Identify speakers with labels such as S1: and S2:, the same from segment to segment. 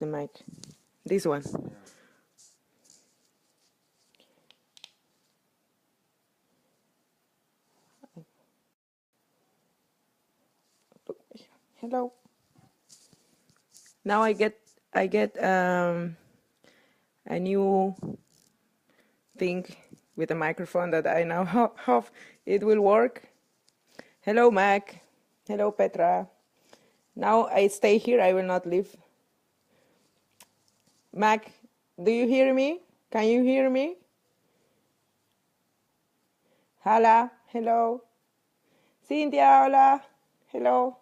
S1: the mic? This one. Hello. Now I get a new thing with a microphone that I now hope it will work. Hello, Mac. Hello, Petra. Now I stay here. I will not leave. Mac, do you hear me? Can you hear me? Hola. Hello. Cynthia, hola. Hello.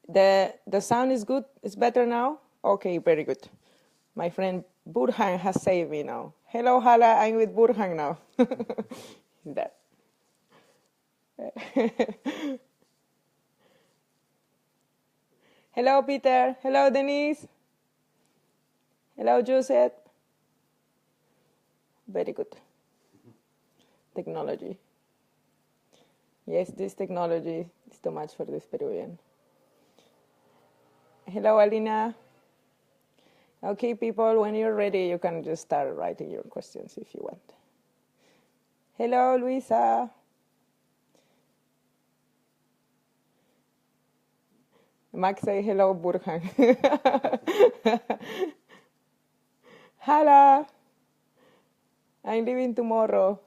S1: The sound is good? It's better now? Okay, very good. My friend Burhan has saved me now. Hello, Hala, I'm with Burhan now. That. Hello, Peter. Hello, Denise. Hello, Joseph. Very good. Technology. Yes, this technology is too much for this Peruvian. Hello, Alina. Okay, people, when you're ready, you can just start writing your questions if you want. Hello, Luisa. Max say hello, Burhan. Hello. I'm leaving tomorrow.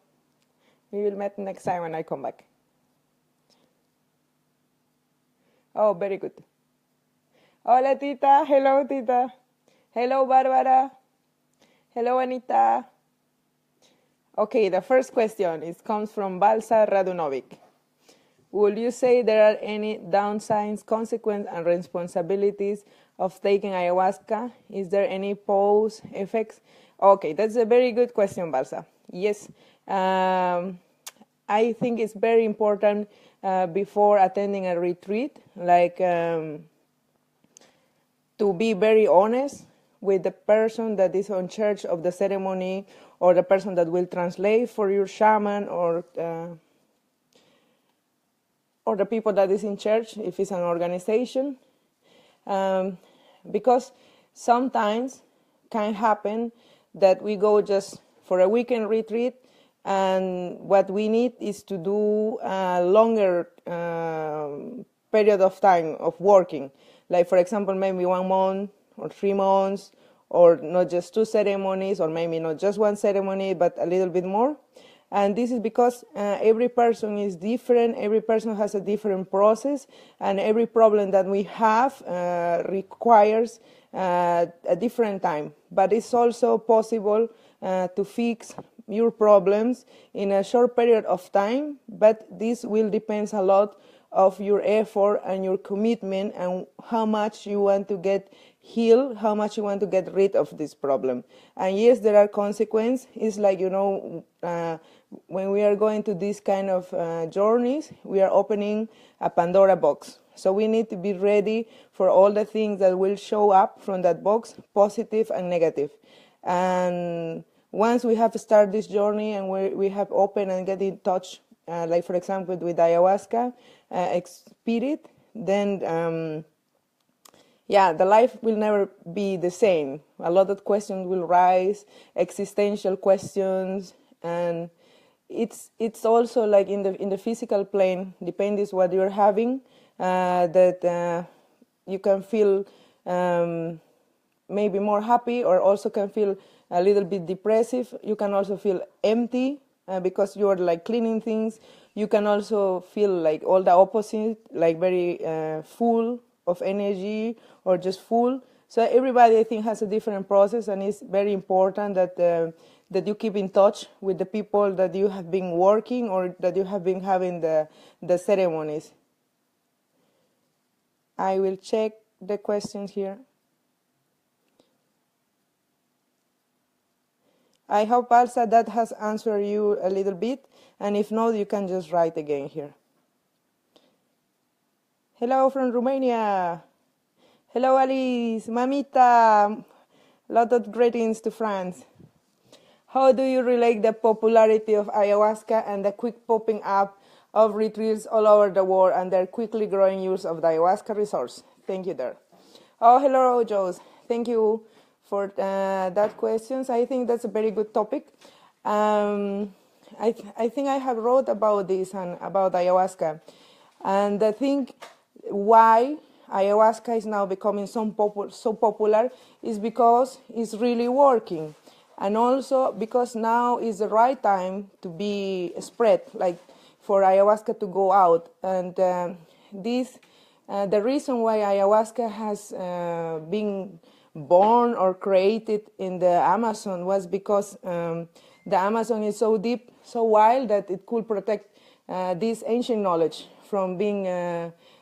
S1: We will meet next time when I come back. Oh, very good. Hola, Tita. Hello, Tita. Hello, Barbara. Hello, Anita. Okay, the first question comes from Balsa Radunovic. Would you say there are any downsides, consequences, and responsibilities of taking ayahuasca? Is there any pause effects? Okay, that's a very good question, Balsa. Yes, I think it's very important before attending a retreat, like to be very honest with the person that is in charge of the ceremony, or the person that will translate for your shaman, or the people that is in charge, if it's an organization. Because sometimes can happen that we go just for a weekend retreat, and what we need is to do a longer period of time of working. Like, for example, maybe 1 month or 3 months, or not just 2 ceremonies, or maybe not just 1 ceremony, but a little bit more. And this is because every person is different, every person has a different process, and every problem that we have requires a different time. But it's also possible to fix your problems in a short period of time, but this will depend a lot of your effort and your commitment, and how much you want to get healed, how much you want to get rid of this problem. And yes, there are consequences. It's like, when we are going to these kind of journeys, we are opening a Pandora box. So we need to be ready for all the things that will show up from that box, positive and negative. And once we have started this journey, and we have opened and get in touch, like, for example, with ayahuasca spirit, then the life will never be the same. A lot of questions will rise, existential questions, and it's also like in the physical plane, depends what you're having, that you can feel maybe more happy, or also can feel a little bit depressive. You can also feel empty because you are like cleaning things. You can also feel like all the opposite, like very full of energy, or just full. So everybody, I think, has a different process, and it's very important that you keep in touch with the people that you have been working, or that you have been having the ceremonies. I will check the questions here. I hope, Alsa, that has answered you a little bit, and if not, you can just write again here. Hello from Romania. Hello, Alice. Mamita. Lot of greetings to France. How do you relate the popularity of ayahuasca and the quick popping up of retreats all over the world and their quickly growing use of the ayahuasca resource. Thank you there. Oh, hello, Jose. Thank you for that questions. I think that's a very good topic. I think I have wrote about this and about ayahuasca. And I think why ayahuasca is now becoming so popular is because it's really working. And also because now is the right time to be spread, like for ayahuasca to go out. And the reason why ayahuasca has been born or created in the Amazon was because the Amazon is so deep, so wild, that it could protect this ancient knowledge from being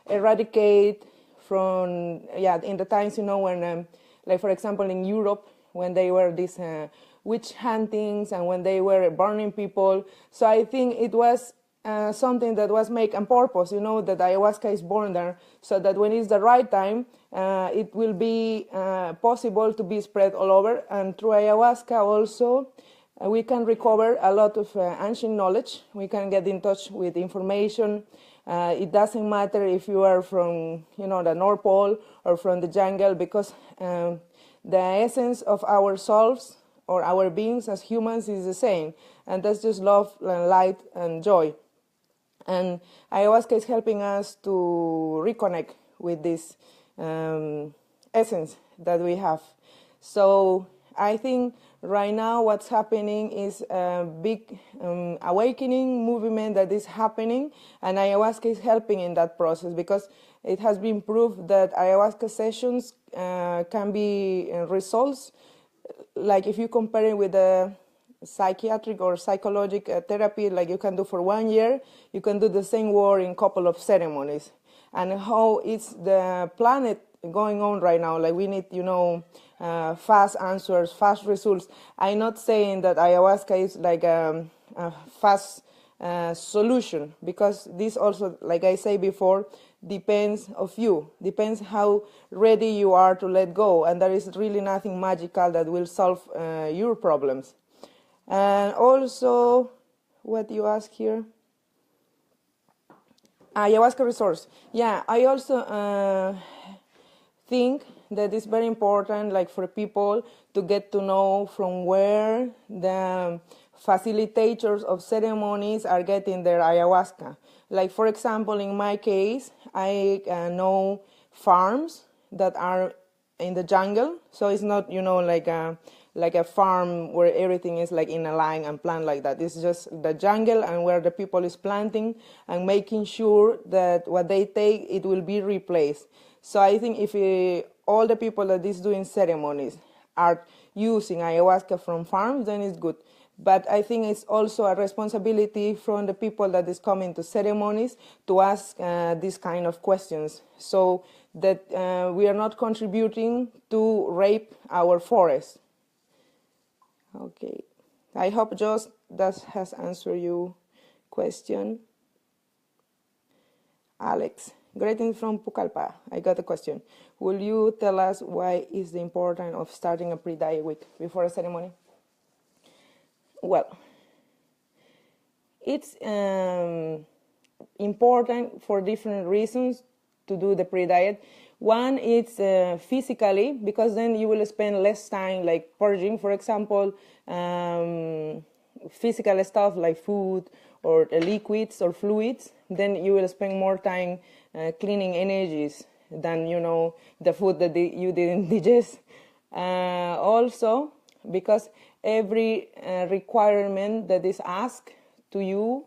S1: eradicated from, in the times, when, like for example, in Europe, when they were these witch huntings and when they were burning people. So I think it was something that was made on purpose, that ayahuasca is born there, so that when it's the right time, it will be possible to be spread all over. And through ayahuasca also, we can recover a lot of ancient knowledge. We can get in touch with information. It doesn't matter if you are from, the North Pole or from the jungle, because the essence of our souls or our beings as humans is the same, and that's just love and light and joy. And ayahuasca is helping us to reconnect with this essence that we have. So I think right now what's happening is a big awakening movement that is happening, and ayahuasca is helping in that process, because it has been proved that ayahuasca sessions can be results, like if you compare it with the psychiatric or psychological therapy, like you can do for 1 year, you can do the same work in a couple of ceremonies. And how it's the planet going on right now, like we need, fast answers, fast results. I'm not saying that ayahuasca is like a fast solution, because this also, like I say before, depends of you, depends how ready you are to let go, and there is really nothing magical that will solve your problems. And also, what you ask here? Ayahuasca resource. Yeah, I also think that it's very important, like for people to get to know from where the facilitators of ceremonies are getting their ayahuasca. Like for example, in my case, I know farms that are in the jungle, so it's not, like a farm where everything is like in a line and plant like that. It's just the jungle, and where the people is planting and making sure that what they take, it will be replaced. So I think if all the people that is doing ceremonies are using ayahuasca from farms, then it's good. But I think it's also a responsibility from the people that is coming to ceremonies to ask these kind of questions, so that we are not contributing to rape our forest. Okay, I hope Josh that has answered your question. Alex, greetings from Pucallpa. I got a question. Will you tell us why is the importance of starting a pre-diet week before a ceremony? Well, it's important for different reasons to do the pre-diet. One is physically, because then you will spend less time like purging, for example, physical stuff like food or liquids or fluids. Then you will spend more time cleaning energies than, the food that you didn't digest. Also, because every requirement that is asked to you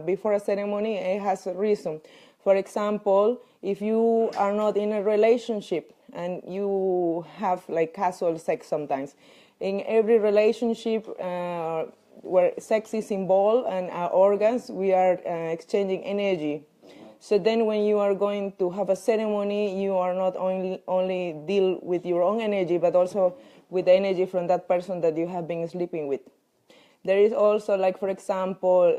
S1: before a ceremony, it has a reason. For example, if you are not in a relationship and you have like casual sex sometimes, in every relationship where sex is involved and our organs, we are exchanging energy. So then when you are going to have a ceremony, you are not only deal with your own energy, but also with the energy from that person that you have been sleeping with. There is also, like, for example,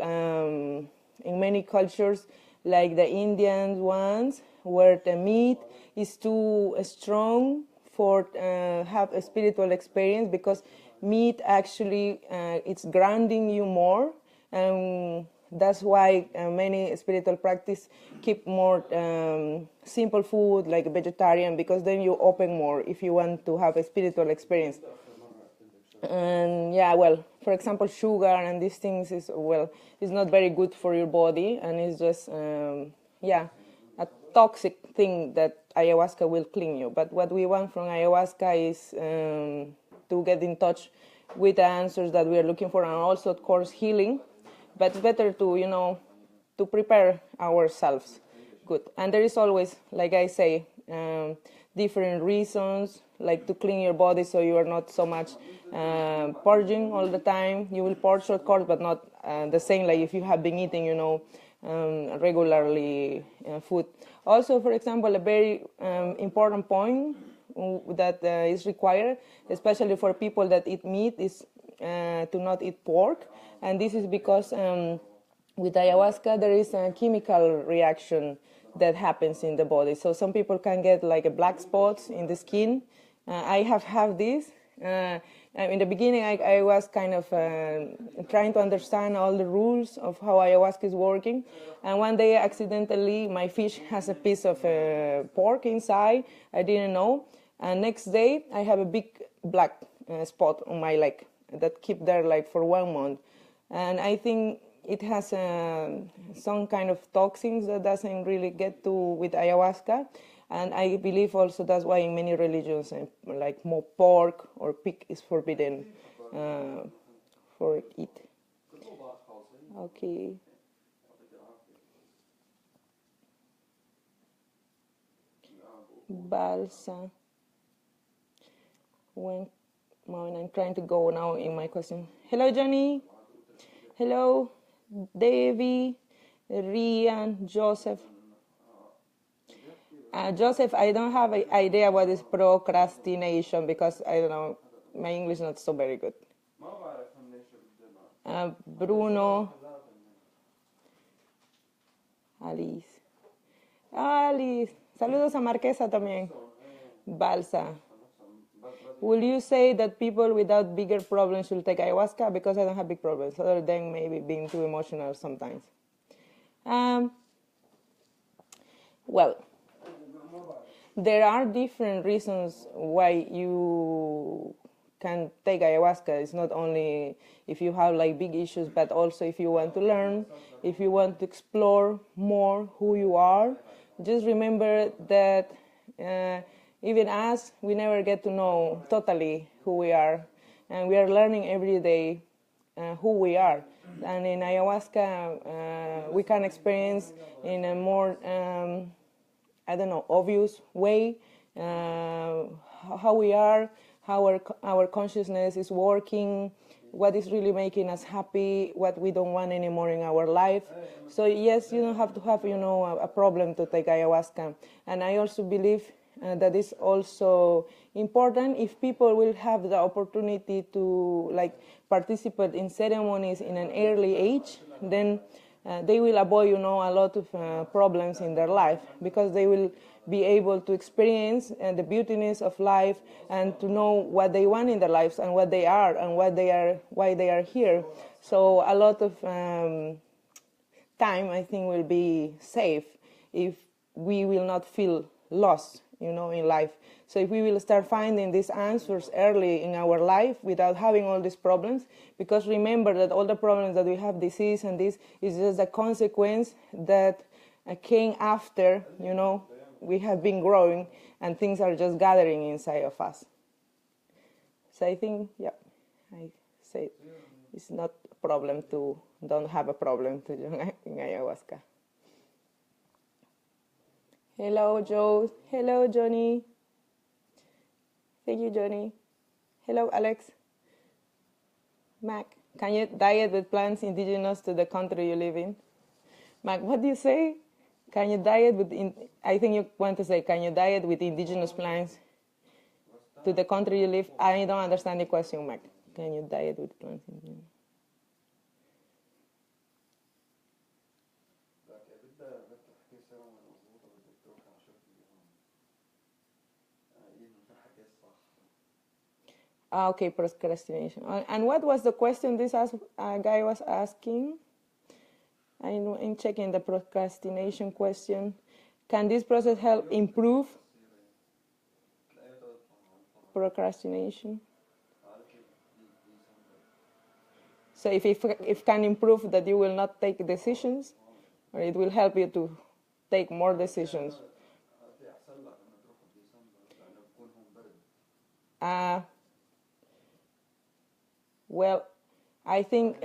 S1: in many cultures, like the Indian ones, where the meat is too strong for have a spiritual experience, because meat actually it's grounding you more, and That's why many spiritual practice keep more simple food, like vegetarian, because then you open more if you want to have a spiritual experience. And yeah, well, for example, sugar and these things is not very good for your body, and it's just a toxic thing that ayahuasca will clean you. But what we want from ayahuasca is to get in touch with the answers that we are looking for, and also, of course, healing. But it's better to to prepare ourselves good. And there is always, like I say, different reasons, like to clean your body so you are not so much purging all the time. You will purge, of course, but not the same like if you have been eating, regularly food. Also, for example, a very important point that is required, especially for people that eat meat, is to not eat pork. And this is because with ayahuasca there is a chemical reaction that happens in the body. So some people can get like a black spots in the skin. I have had this. In the beginning, I was kind of trying to understand all the rules of how ayahuasca is working. And one day, accidentally, my fish has a piece of pork inside. I didn't know. And next day, I have a big black spot on my leg that keep there like for 1 month. And I think it has some kind of toxins that doesn't really get to with ayahuasca. And I believe also that's why in many religions, like more pork or pig is forbidden for eat. Okay. Balsa. When I'm trying to go now in my question. Hello, Johnny. Hello, Davy, Rian, Joseph. Joseph, I don't have an idea what is procrastination because I don't know, my English is not so very good. Bruno, Alice, saludos a Marquesa también. Balsa. Will you say that people without bigger problems should take ayahuasca? Because I don't have big problems, other than maybe being too emotional sometimes. Well, there are different reasons why you can take ayahuasca. It's not only if you have like big issues, but also if you want to learn, if you want to explore more who you are. Just remember that even us, we never get to know totally who we are, and we are learning every day who we are. And in ayahuasca, we can experience in a more obvious way how we are, how our consciousness is working, what is really making us happy, what we don't want anymore in our life. So yes, you don't have to have a problem to take ayahuasca. And I also believe that is also important if people will have the opportunity to participate in ceremonies in an early age, then they will avoid a lot of problems in their life, because they will be able to experience the beautiness of life and to know what they want in their lives and what they are and why they are here. So a lot of time, I think, will be safe if we will not feel lost in life. So if we will start finding these answers early in our life without having all these problems, because remember that all the problems that we have, disease and this, is just a consequence that came after, we have been growing and things are just gathering inside of us. So I think, I say it's not a problem to don't have a problem to join in ayahuasca. Hello, Joe. Hello, Johnny. Thank you, Johnny. Hello, Alex. Mac, can you diet with plants indigenous to the country you live in? Mac, what do you say? Can you diet with, I think you want to say, can you diet with indigenous plants to the country you live? I don't understand the question, Mac. Can you diet with plants indigenous? Okay, procrastination. And what was the question this guy was asking? I'm checking the procrastination question. Can this process help improve procrastination? So if can improve that you will not take decisions, or it will help you to take more decisions. Well, I think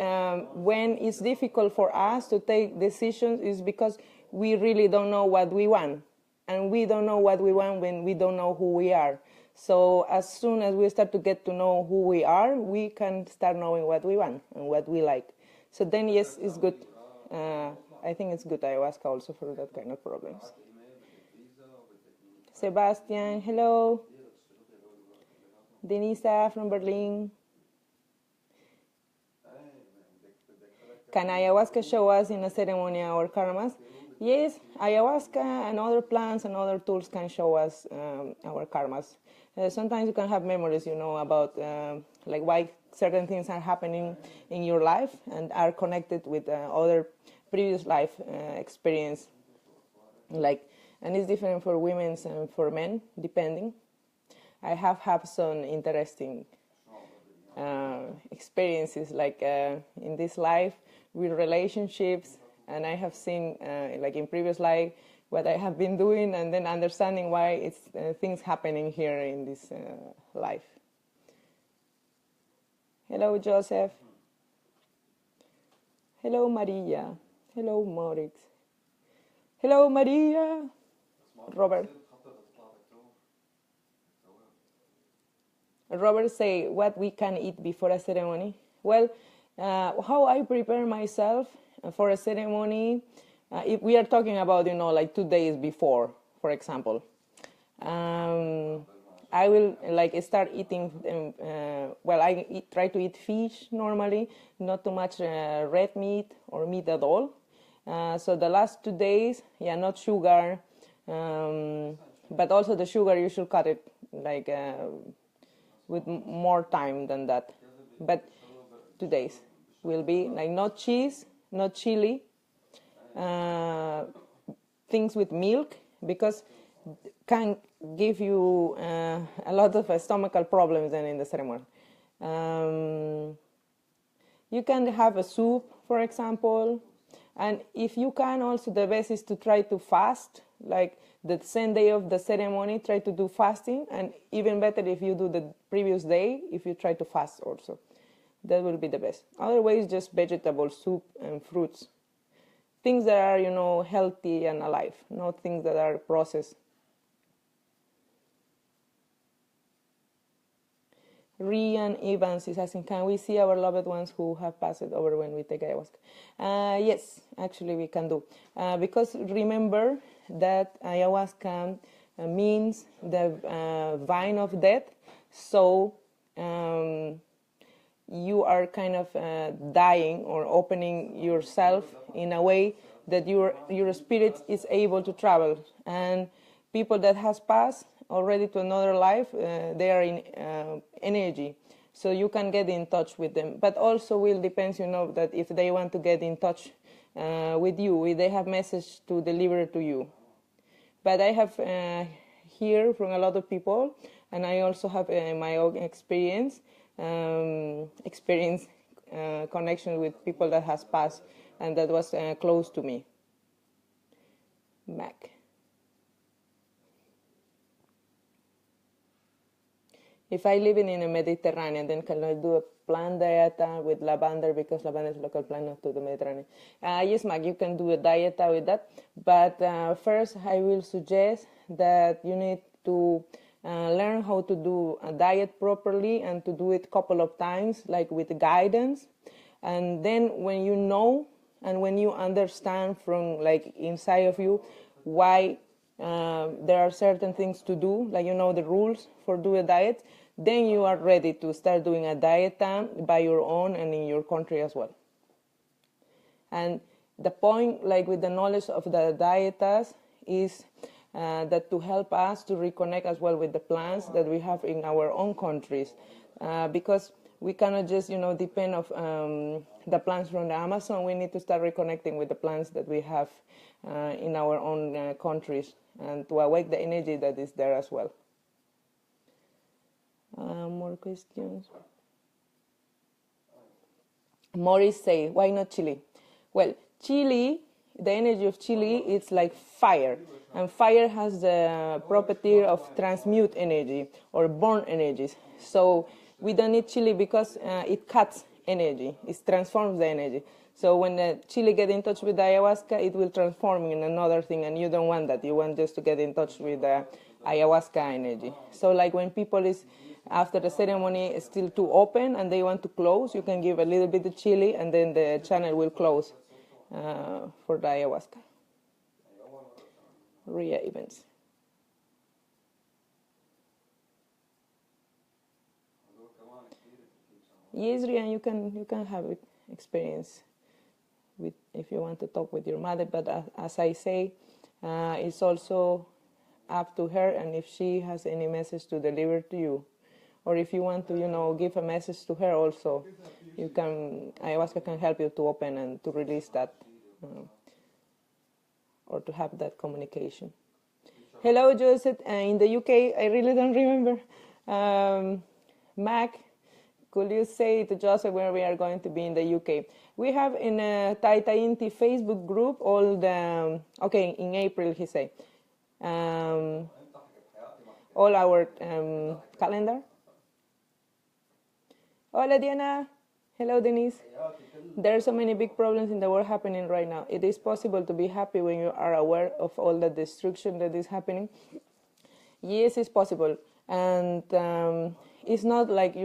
S1: when it's difficult for us to take decisions is because we really don't know what we want. And we don't know what we want when we don't know who we are. So as soon as we start to get to know who we are, we can start knowing what we want and what we like. So then, yes, it's good. I think it's good ayahuasca also for that kind of problems. Sebastian, hello. Denisa from Berlin. Can ayahuasca show us in a ceremony our karmas? Yes, ayahuasca and other plants and other tools can show us our karmas. Sometimes you can have memories, about like why certain things are happening in your life and are connected with other previous life experience. And it's different for women and for men, depending. I have had some interesting experiences, like in this life with relationships, and I have seen, like in previous life, what I have been doing, and then understanding why it's things happening here in this life. Hello, Joseph. Hello, Maria. Hello, Morix. Hello, Maria. Robert. Robert say what we can eat before a ceremony. Well, how I prepare myself for a ceremony, if we are talking about, like 2 days before, for example, I will start eating, try to eat fish normally, not too much red meat or meat at all. So the last 2 days, not sugar, but also the sugar you should cut it with more time than that. But 2 days will be like not cheese, not chili, things with milk, because can give you a lot of stomachal problems then in the ceremony. You can have a soup, for example, and if you can, also the best is to try to fast, like the same day of the ceremony, try to do fasting, and even better if you do the previous day, if you try to fast also. That will be the best. Otherwise, just vegetable soup and fruits. Things that are, healthy and alive, not things that are processed. Rian Evans is asking, can we see our loved ones who have passed over when we take ayahuasca? Yes, actually we can do. Because remember that ayahuasca means the vine of death. So you are kind of dying or opening yourself in a way that your spirit is able to travel. And people that has passed already to another life, they are in energy, so you can get in touch with them. But also will depends, that if they want to get in touch with you, if they have message to deliver to you. But I have heard from a lot of people, and I also have my own experience connection with people that has passed and that was close to me. Mac. If I live in a Mediterranean, then can I do a plant diet with lavender, because lavender is a local plant to the Mediterranean? Yes, Mac, you can do a diet with that. But first, I will suggest that you need to learn how to do a diet properly and to do it a couple of times, like with guidance. And then when you know and when you understand from like inside of you why there are certain things to do, like the rules for do a diet, then you are ready to start doing a diet by your own and in your country as well. And the point, like with the knowledge of the dietas, is that to help us to reconnect as well with the plants that we have in our own countries, because we cannot just, depend on the plants from the Amazon. We need to start reconnecting with the plants that we have in our own countries, and to awake the energy that is there as well. More questions. Morris say, why not chili? Well, chili, the energy of chili, it's like fire. And fire has the property of transmute energy or burn energies. So we don't need chili because it cuts energy. It transforms the energy. So when the chili get in touch with the ayahuasca, it will transform in another thing, and you don't want that. You want just to get in touch with the ayahuasca energy. So like when people is after the ceremony is still too open and they want to close, you can give a little bit of chili and then the channel will close for the ayahuasca. Ria events. Yes, Ria, you can have experience with if you want to talk with your mother, but as I say, it's also up to her, and if she has any message to deliver to you, or if you want to, give a message to her also, ayahuasca can help you to open and to release that, or to have that communication. Hello, Joseph, in the UK, I really don't remember. Mac, could you say to Joseph where we are going to be in the UK? We have in a Taita Inti Facebook group all the, in April, he say, all our calendar. Hola, Diana. Hello, Denise. There are so many big problems in the world happening right now. It is possible to be happy when you are aware of all the destruction that is happening. Yes, it's possible. And it's not like,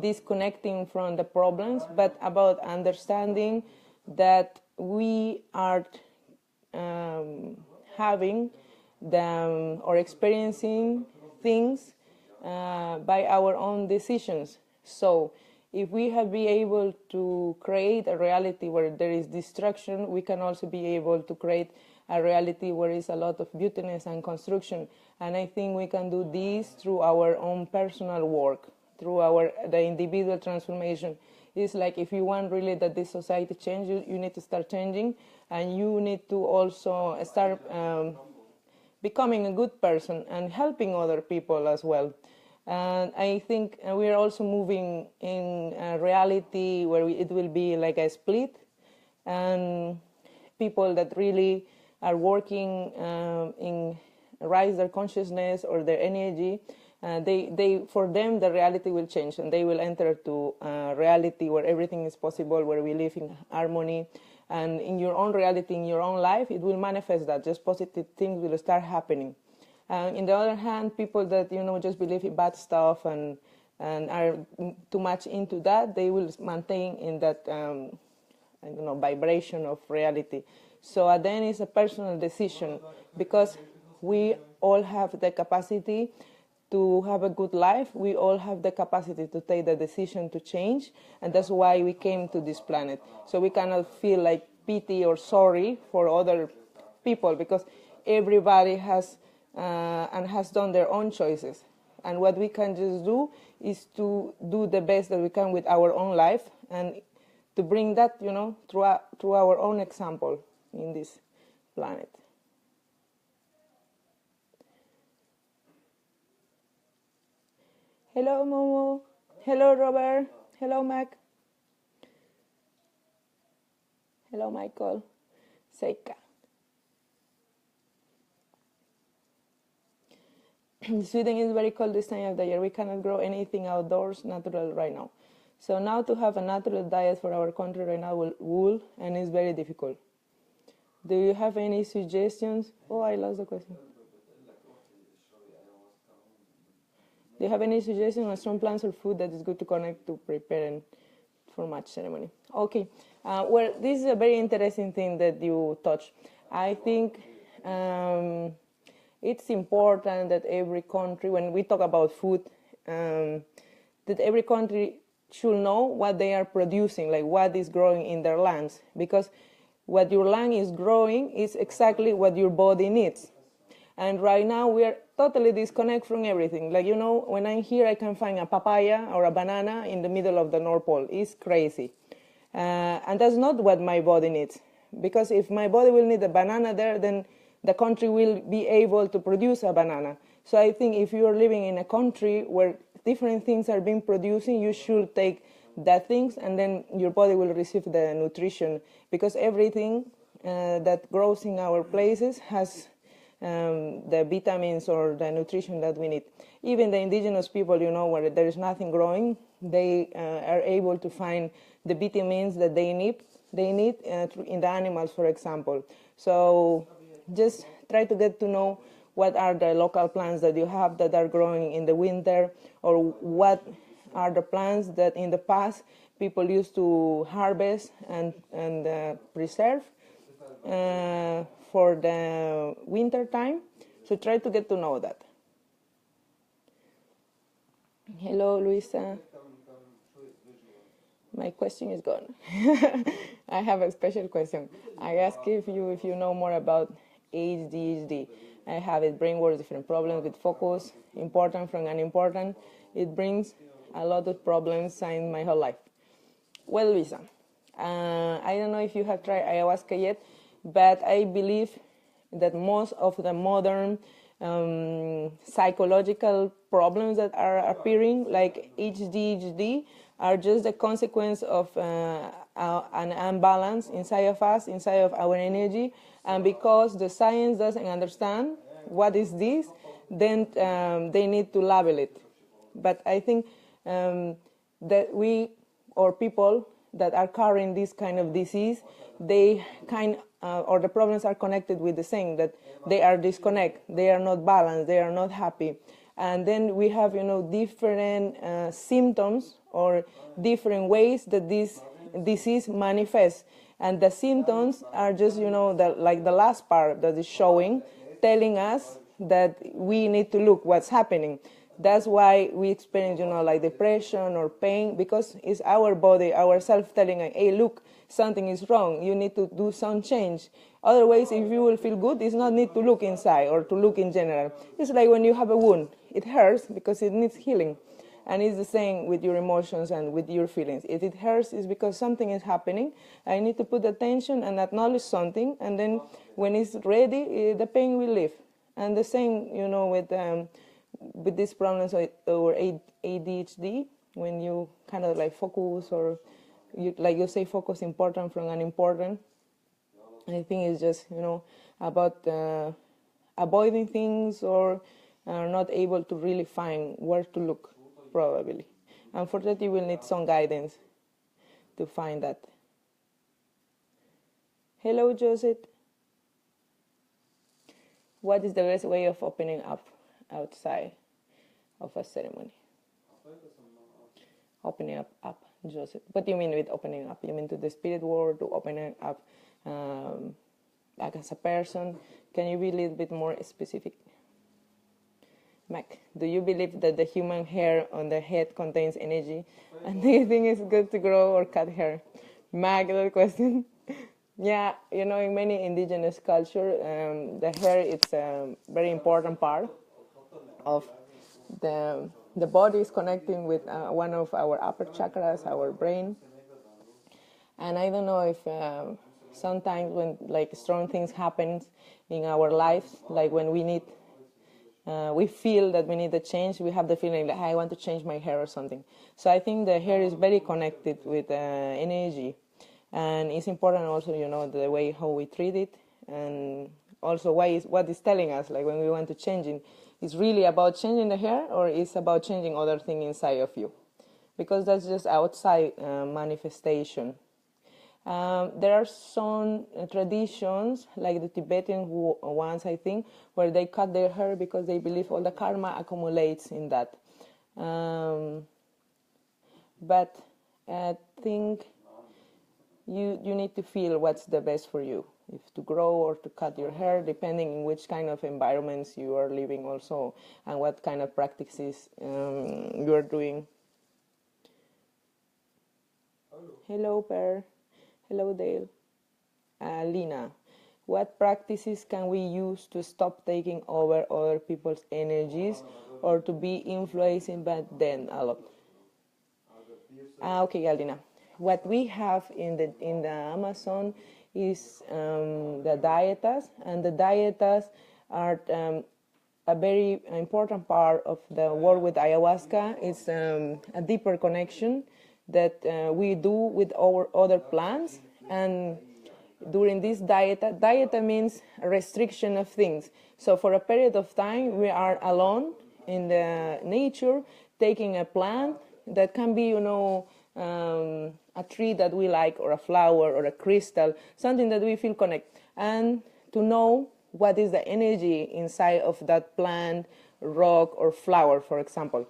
S1: disconnecting from the problems, but about understanding that we are having or experiencing things by our own decisions. So if we have been able to create a reality where there is destruction, we can also be able to create a reality where there is a lot of beautiness and construction. And I think we can do this through our own personal work, through the individual transformation. It's like if you want really that this society change, you need to start changing, and you need to also start becoming a good person and helping other people as well. And I think we are also moving in a reality where it will be like a split, and people that really are working in raise their consciousness or their energy, for them the reality will change, and they will enter to a reality where everything is possible, where we live in harmony. And in your own reality, in your own life, it will manifest that. Just positive things will start happening. On the other hand, people that just believe in bad stuff and are too much into that, they will maintain in that vibration of reality. So at the end, it's a personal decision, because we all have the capacity to have a good life. We all have the capacity to take the decision to change, and that's why we came to this planet. So we cannot feel like pity or sorry for other people, because everybody has done their own choices. And what we can just do is to do the best that we can with our own life, and to bring that, through our own example in this planet. Hello, Momo. Hello, Robert. Hello, Mac. Hello, Michael. Seika. Sweden is very cold this time of the year. We cannot grow anything outdoors natural right now. So now to have a natural diet for our country right now will wool, and it's very difficult. Do you have any suggestions? Oh, I lost the question. Do you have any suggestions on strong plants or food that is good to connect to prepare for match ceremony? Okay. Well, this is a very interesting thing that you touched. I think it's important that every country, when we talk about food, that every country should know what they are producing, like what is growing in their lands, because what your land is growing is exactly what your body needs. And right now we are totally disconnected from everything. Like, when I'm here, I can find a papaya or a banana in the middle of the North Pole. It's crazy. And that's not what my body needs. Because if my body will need a banana there, then the country will be able to produce a banana. So I think if you are living in a country where different things are being produced, you should take that things, and then your body will receive the nutrition. Because everything that grows in our places has the vitamins or the nutrition that we need. Even the indigenous people, where there is nothing growing, they are able to find the vitamins that they need in the animals, for example. So just try to get to know what are the local plants that you have that are growing in the winter, or what are the plants that in the past people used to harvest and preserve for the winter time. So try to get to know that. Hello, Luisa. My question is gone. I have a special question. I ask if you know more about ADHD. I have it, brainwaves, different problems with focus, important from unimportant. It brings a lot of problems in my whole life. Well, Luisa, I don't know if you have tried ayahuasca yet, but I believe that most of the modern psychological problems that are appearing, like ADHD, are just the consequence of an imbalance inside of us, inside of our energy. And because the science doesn't understand what is this, then they need to label it. But I think that we, or people that are carrying this kind of disease, they or the problems are connected with the same, that they are disconnected, they are not balanced, they are not happy. And then we have, different symptoms or different ways that this disease manifests. And the symptoms are just, like the last part that is showing, telling us that we need to look what's happening. That's why we experience, like depression or pain, because it's our body, ourselves telling us, hey, look, something is wrong. You need to do some change. Otherwise, if you will feel good, it's not need to look inside or to look in general. It's like when you have a wound. It hurts because it needs healing. And it's the same with your emotions and with your feelings. If it hurts, it's because something is happening. I need to put attention and acknowledge something. And then when it's ready, the pain will leave. And the same, with these problems or ADHD, when you kind of like focus, or you say focus important from unimportant, I think it's just, about avoiding things or not able to really find where to look, probably. And for that, you will need some guidance to find that. Hello, Joseph. What is the best way of opening up outside of a ceremony? Opening up, Joseph. What do you mean with opening up? You mean to the spirit world, to opening up like as a person? Can you be a little bit more specific? Mac, do you believe that the human hair on the head contains energy? And do you think it's good to grow or cut hair? Mac, that question. Yeah, in many indigenous culture, the hair is a very important part of the body is connecting with one of our upper chakras, our brain. And I don't know if sometimes when like strong things happen in our lives, like when we feel that we need a change, we have the feeling like, I want to change my hair or something. So I think the hair is very connected with energy. And it's important also, the way how we treat it, and also what it's telling us, like when we want to change it. Is really about changing the hair, or is about changing other thing inside of you? Because that's just outside manifestation. There are some traditions, like the Tibetan ones, I think, where they cut their hair because they believe all the karma accumulates in that. But I think you need to feel what's the best for you, if to grow or to cut your hair, depending in which kind of environments you are living also, and what kind of practices you are doing. Hello, Per. Hello, Dale. Lina. What practices can we use to stop taking over other people's energies or to be influenced by them a lot? Okay, Alina. What we have in the Amazon is the dietas, and the dietas are a very important part of the work with ayahuasca. It's a deeper connection that we do with our other plants. And during this dieta means a restriction of things. So for a period of time, we are alone in the nature, taking a plant that can be, a tree that we like, or a flower, or a crystal, something that we feel connect, and to know what is the energy inside of that plant, rock, or flower, for example.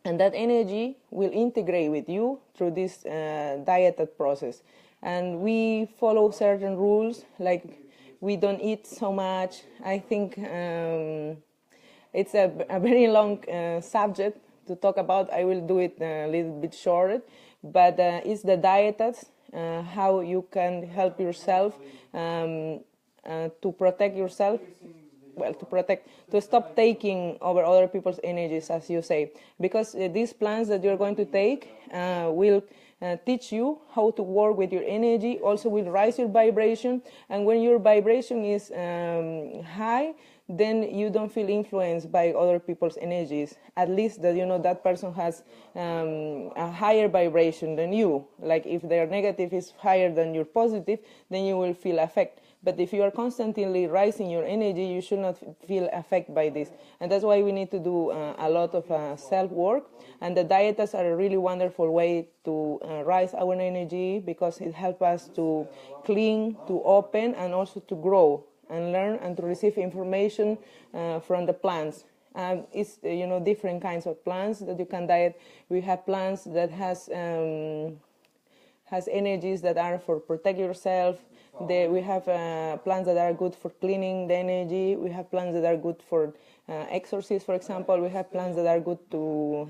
S1: And that energy will integrate with you through this dieted process. And we follow certain rules, like we don't eat so much. I think it's a very long subject to talk about. I will do it a little bit short, but it's the dietas, how you can help yourself to protect yourself, to stop taking over other people's energies, as you say, because these plants that you're going to take will teach you how to work with your energy, also will raise your vibration, and when your vibration is high, then you don't feel influenced by other people's energies, at least that that person has a higher vibration than you. Like if their negative is higher than your positive, then you will feel affected. But if you are constantly rising your energy, you should not feel affected by this. And that's why we need to do a lot of self-work. And the dietas are a really wonderful way to rise our energy, because it helps us to clean, to open, and also to grow and learn and to receive information from the plants. It's different kinds of plants that you can diet. We have plants that has energies that are for protect yourself. We have plants that are good for cleaning the energy. We have plants that are good for exorcism, for example. We have plants that are good to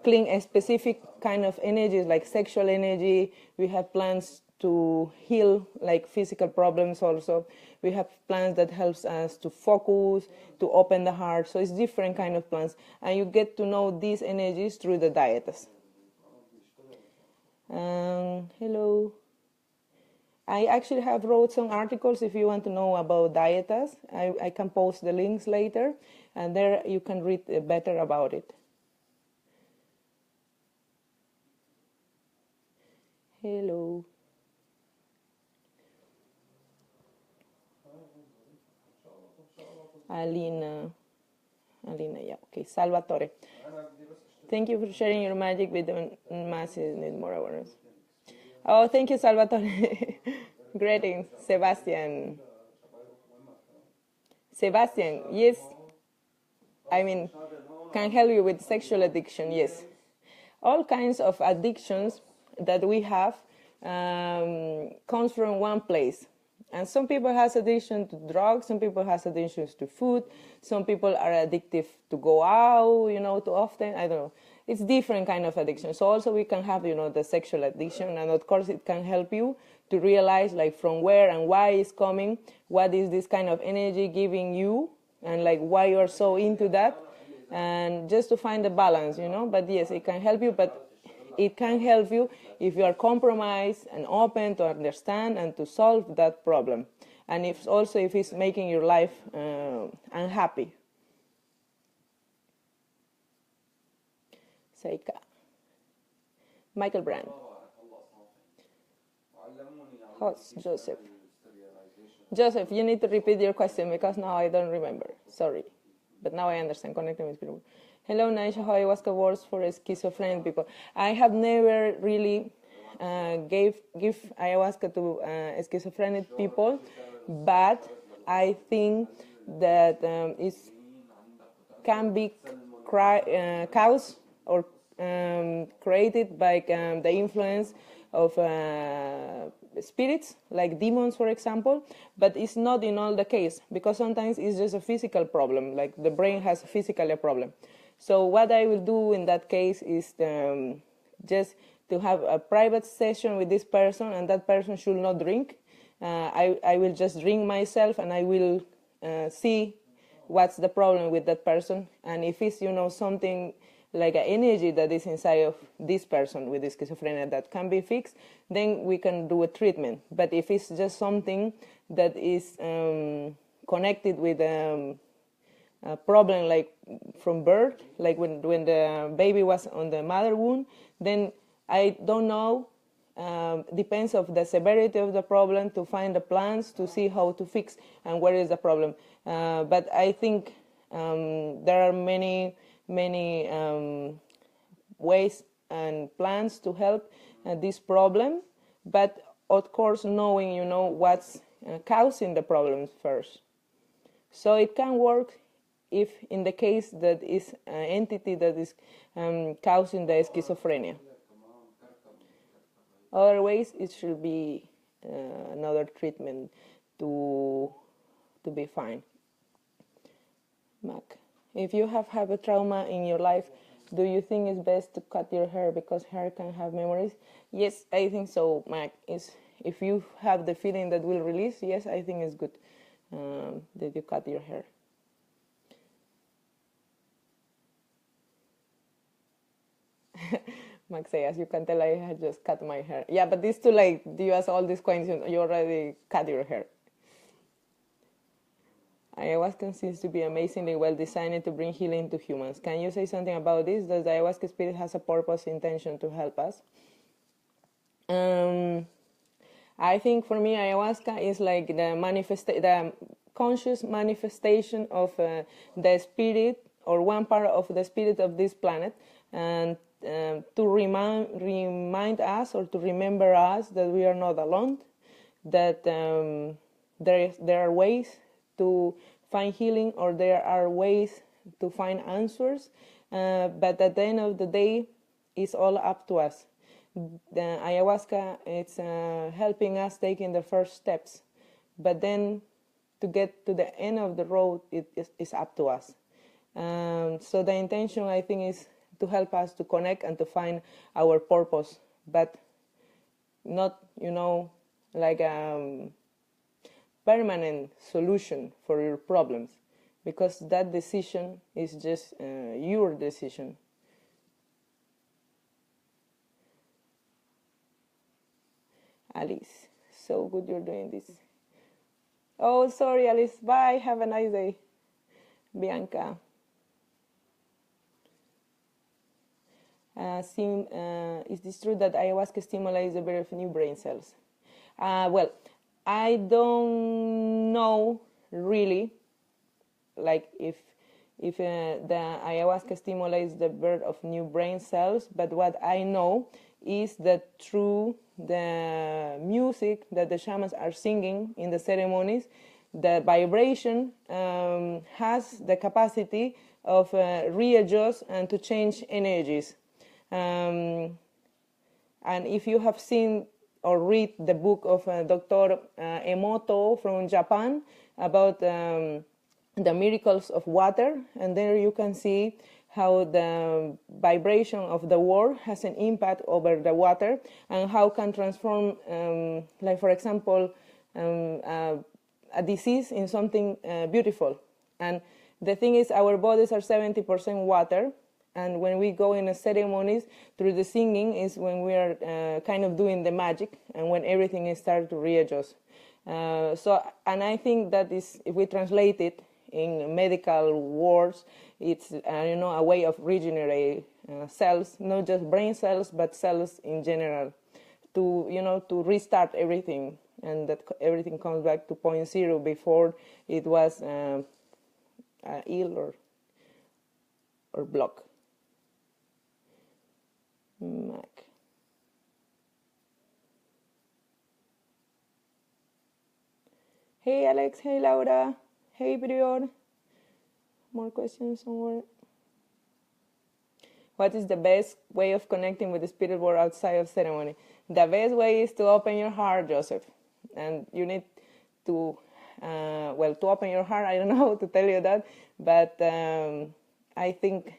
S1: clean a specific kind of energies, like sexual energy. We have plants to heal like physical problems also. We have plants that helps us to focus, to open the heart. So it's different kind of plants. And you get to know these energies through the dietas. Hello. I actually have wrote some articles if you want to know about dietas. I can post the links later, and there you can read better about it. Hello. Alina, yeah, okay. Salvatore. Thank you for sharing your magic with the masses. Need more awareness. Oh, thank you, Salvatore. Greetings, Sebastian. Sebastian, yes. I mean, can help you with sexual addiction, yes. All kinds of addictions that we have comes from one place. And some people has addiction to drugs, some people has addictions to food, some people are addictive to go out, too often, I don't know. It's different kind of addiction. So also we can have, the sexual addiction, and of course it can help you to realize like from where and why it's coming, what is this kind of energy giving you, and like why you're so into that, and just to find the balance, But yes, it can help you, but it can help you if you are compromised and open to understand and to solve that problem. And if it's making your life unhappy. Seika. Michael Brand. Host Joseph. Joseph, you need to repeat your question because now I don't remember. Sorry. But now I understand. Connecting with people. Hello, Naisha. How ayahuasca works for schizophrenic people. I have never really give ayahuasca to schizophrenic people, but I think that it can be caused or created by the influence of spirits, like demons, for example, but it's not in all the case, because sometimes it's just a physical problem, like the brain has physically a problem. So what I will do in that case is just to have a private session with this person, and that person should not drink, I will just drink myself, and I will see what's the problem with that person, and if it's something like an energy that is inside of this person with schizophrenia that can be fixed, then we can do a treatment. But if it's just something that is connected with a problem like from birth, like when the baby was on the mother womb, then I don't know. Depends of the severity of the problem to find the plans to see how to fix and where is the problem. But I think there are many ways and plans to help this problem, but of course knowing what's causing the problems first. So it can work if in the case that is an entity that is causing the schizophrenia. Other ways, it should be another treatment to be fine. Mac, if you have had a trauma in your life, do you think it's best to cut your hair because hair can have memories? Yes, I think so, Mac. If you have the feeling that will release, yes, I think it's good that you cut your hair. Max say, as you can tell, I had just cut my hair. Yeah, but this too late. You ask all these questions, you already cut your hair. Ayahuasca seems to be amazingly well designed to bring healing to humans. Can you say something about this? Does the ayahuasca spirit has a purpose, intention to help us? I think for me, ayahuasca is like the conscious manifestation of the spirit, or one part of the spirit of this planet, and to remind us or to remember us that we are not alone, that there are ways to find healing, or there are ways to find answers, but at the end of the day, it's all up to us. The ayahuasca, it's helping us taking the first steps, but then to get to the end of the road, it is up to us. So the intention, I think, is to help us to connect and to find our purpose, but not, like a permanent solution for your problems, because that decision is just your decision. Alice, so good you're doing this. Oh, sorry, Alice. Bye. Have a nice day. Bianca. Is this true that ayahuasca stimulates the birth of new brain cells? Well, I don't know really, like if the ayahuasca stimulates the birth of new brain cells, but what I know is that through the music that the shamans are singing in the ceremonies, the vibration has the capacity of readjust and to change energies. And if you have seen or read the book of Dr. Emoto from Japan about the miracles of water, and there you can see how the vibration of the world has an impact over the water, and how can transform, like for example, a disease in something beautiful. And the thing is, our bodies are 70% water, and when we go in a ceremonies through the singing is when we are kind of doing the magic, and when everything is starting to readjust. And I think that is, if we translate it in medical words, it's a way of regenerate cells, not just brain cells, but cells in general, to restart everything, and that everything comes back to point zero before it was ill or blocked. Mac. Hey Alex, hey Laura, hey Prior. More questions somewhere? What is the best way of connecting with the spirit world outside of ceremony? The best way is to open your heart, Joseph. And you need to, to open your heart, I don't know how to tell you that, but I think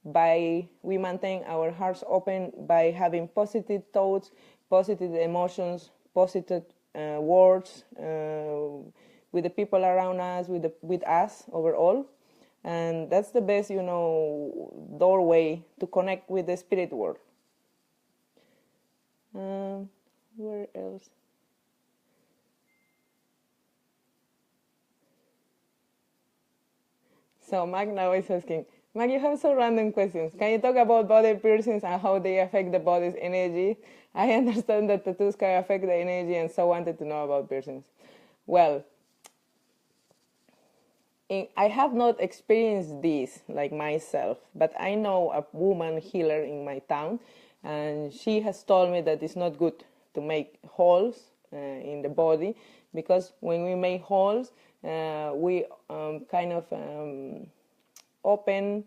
S1: we maintain our hearts open by having positive thoughts, positive emotions, positive words with the people around us, with us overall. And that's the best, doorway to connect with the spirit world. Where else? So Mag now is asking, Mag, you have so random questions. Can you talk about body piercings and how they affect the body's energy? I understand that tattoos can affect the energy and so wanted to know about piercings. Well, I have not experienced this like myself, but I know a woman healer in my town, and she has told me that it's not good to make holes in the body, because when we make holes, we kind of open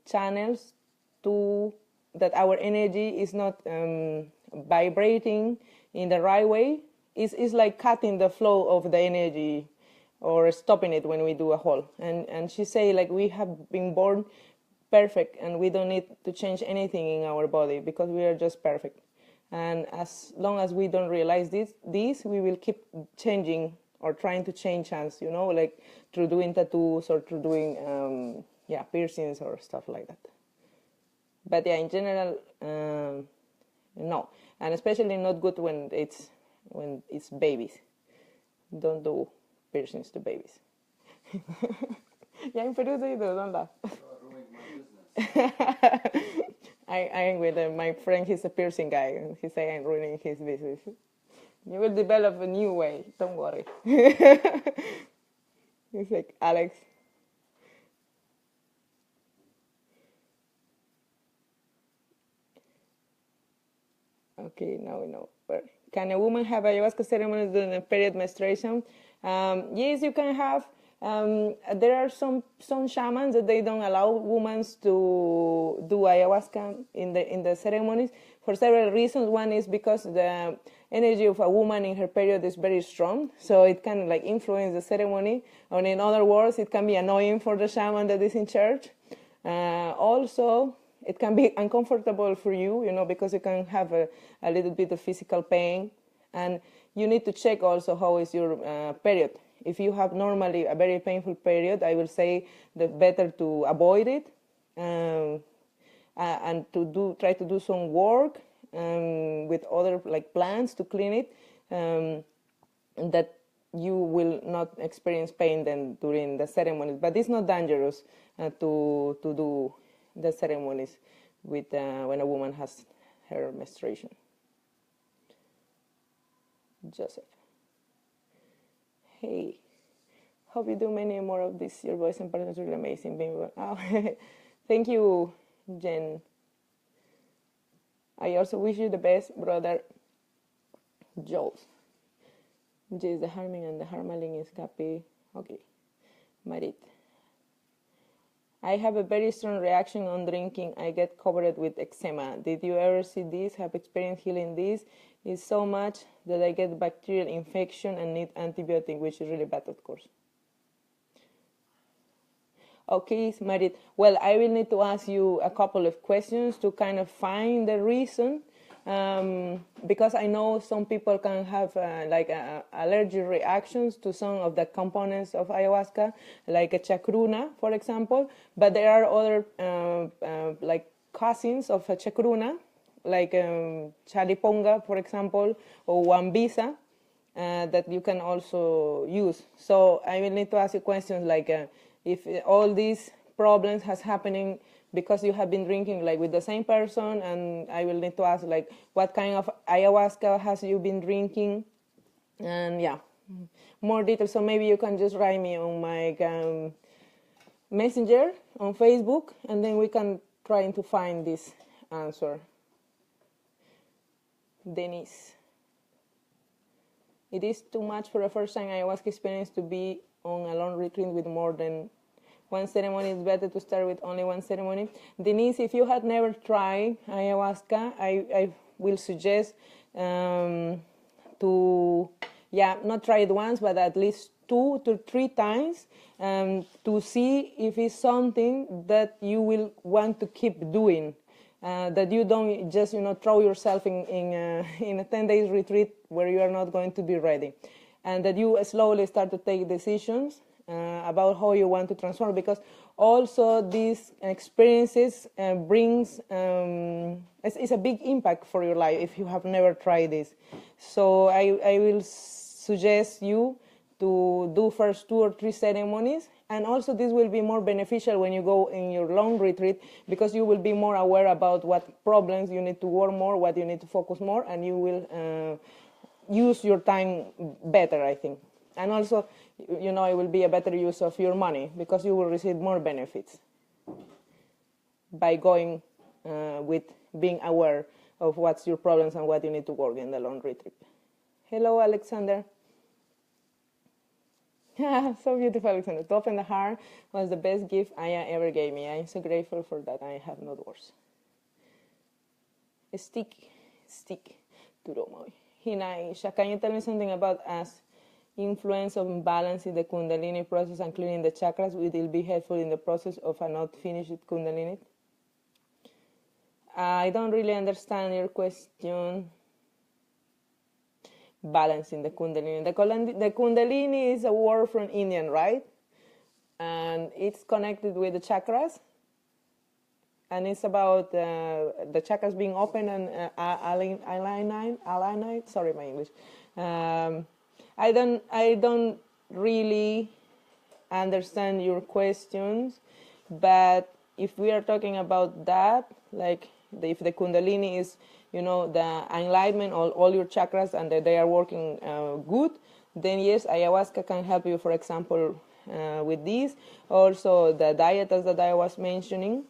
S1: channels to that our energy is not vibrating in the right way. It's like cutting the flow of the energy or stopping it when we do a hole. And she say, like, we have been born perfect and we don't need to change anything in our body because we are just perfect. And as long as we don't realize this we will keep changing or trying to change us, like through doing tattoos or through doing piercings or stuff like that. But yeah, in general, no, and especially not good when it's babies. Don't do piercings to babies. Yeah, in Peru they do, don't laugh. I'm with my friend, he's a piercing guy, and he say I'm ruining his business. You will develop a new way, don't worry. He's like, Alex. Okay, now we know. Can a woman have ayahuasca ceremonies during a period menstruation? Yes, you can have. There are some shamans that they don't allow women to do ayahuasca in the ceremonies for several reasons. One is because the energy of a woman in her period is very strong, so it can like influence the ceremony. Or in other words, it can be annoying for the shaman that is in charge. Also, it can be uncomfortable for you, because you can have a little bit of physical pain, and you need to check also how is your period. If you have normally a very painful period, I will say that better to avoid it and to try to do some work with other like plants to clean it, that you will not experience pain then during the ceremonies. But it's not dangerous to do the ceremonies with when a woman has her menstruation. Joseph. Hey, hope you do many more of this. Your voice and partner is really amazing. Oh, thank you, Jen. I also wish you the best, brother Jules. J is the harming and the harmaling is happy. Okay, Marit. I have a very strong reaction on drinking. I get covered with eczema. Did you ever see this? Have experienced healing this? It's so much that I get bacterial infection and need antibiotic, which is really bad, of course. Okay, Marit. Well, I will need to ask you a couple of questions to kind of find the reason, because I know some people can have allergic reactions to some of the components of ayahuasca, like a chacruna, for example. But there are other like cousins of a chacruna, like chaliponga, for example, or wambisa, that you can also use. So I will need to ask you questions like if all these problems has happening because you have been drinking like with the same person, and I will need to ask like what kind of ayahuasca has you been drinking, and yeah, more details. So maybe you can just write me on my messenger on Facebook, and then we can try to find this answer. Denise. It is too much for a first-time ayahuasca experience to be on a long retreat with more than one ceremony. It's better to start with only one ceremony. Denise, if you had never tried ayahuasca, I will suggest to, not try it once, but at least 2 to 3 times to see if it's something that you will want to keep doing. that you don't just throw yourself in a 10 days retreat where you are not going to be ready, and that you slowly start to take decisions about how you want to transform, because also these experiences brings it's a big impact for your life if you have never tried this. So I will suggest you to do first 2 or 3 ceremonies, and also this will be more beneficial when you go in your long retreat, because you will be more aware about what problems you need to work more, what you need to focus more, and you will use your time better, I think. And also, it will be a better use of your money, because you will receive more benefits by going with being aware of what's your problems and what you need to work in the long retreat. Hello, Alexander. So beautiful, Alexander. To open the heart was the best gift Aya ever gave me. I'm so grateful for that. I have no words. Stick to Romoy. Hinaisha, can you tell me something about us? Influence of balance in the Kundalini process and clearing the chakras. Will it be helpful in the process of a not finished Kundalini? I don't really understand your question. Balance in the Kundalini. The Kundalini is a word from Indian, right? And it's connected with the chakras. And it's about the chakras being open and aligned. Sorry, my English. I don't really understand your questions, but if we are talking about that, like if the Kundalini is, the enlightenment, all your chakras, and that they are working good, then yes, ayahuasca can help you, for example, with this. Also, the diet, as that I was mentioning.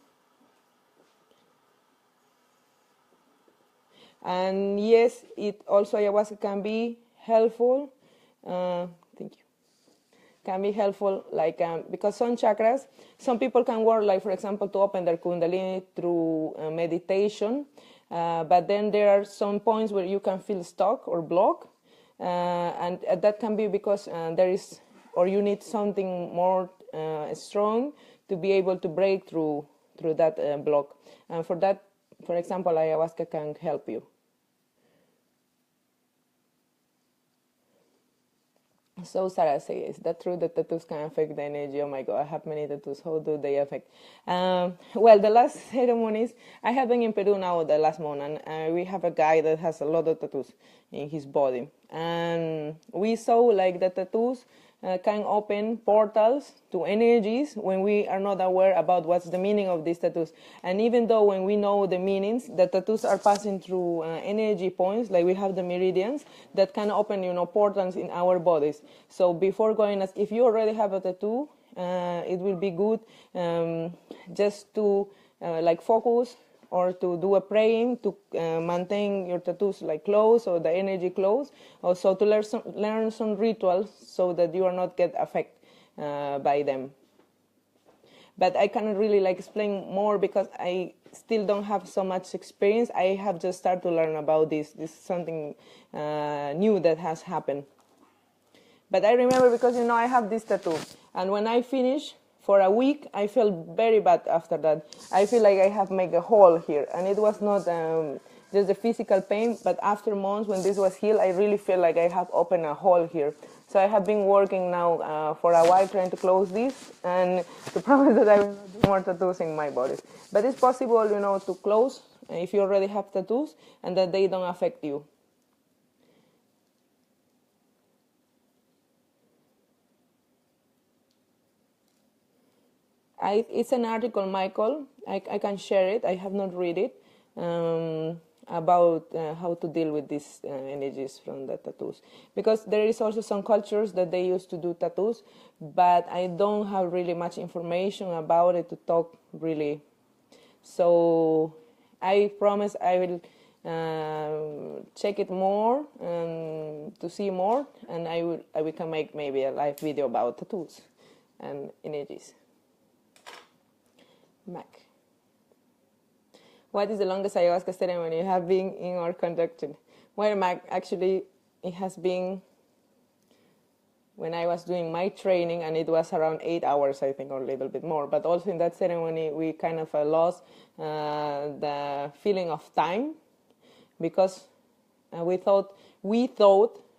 S1: And yes, it also, ayahuasca can be helpful. Thank you. Can be helpful, like because some chakras, some people can work, like for example, to open their Kundalini through meditation, but then there are some points where you can feel stuck or blocked, and that can be because there is, or you need something more strong to be able to break through that block. And for that, for example, ayahuasca can help you. So Sarah says, is that true that tattoos can affect the energy? Oh my God, I have many tattoos. How do they affect? Well, the last ceremonies, I have been in Peru now the last month, and we have a guy that has a lot of tattoos in his body. And we saw like the tattoos can open portals to energies when we are not aware about what's the meaning of these tattoos. And even though when we know the meanings, the tattoos are passing through energy points, like we have the meridians that can open, portals in our bodies. So before going, if you already have a tattoo, it will be good just to like focus or to do a praying to maintain your tattoos like close or the energy close. Also to learn some rituals so that you are not get affected by them. But I cannot really like explain more because I still don't have so much experience. I have just started to learn about this. This is something new that has happened. But I remember because, I have this tattoo. And when I finish, for a week, I felt very bad after that. I feel like I have made a hole here. And it was not just the physical pain, but after months when this was healed, I really feel like I have opened a hole here. So I have been working now for a while trying to close this and to promise that I will not do more tattoos in my body. But it's possible, to close if you already have tattoos and that they don't affect you. It's an article, Michael. I can share it. I have not read it about how to deal with these energies from the tattoos. Because there is also some cultures that they used to do tattoos, but I don't have really much information about it to talk really. So I promise I will check it more to see more, and we can make maybe a live video about tattoos and energies. Mac. What is the longest ayahuasca ceremony you have been in or conducted? Well, Mac, actually, it has been when I was doing my training, and it was around 8 hours, I think, or a little bit more. But also in that ceremony, we kind of lost the feeling of time, because we thought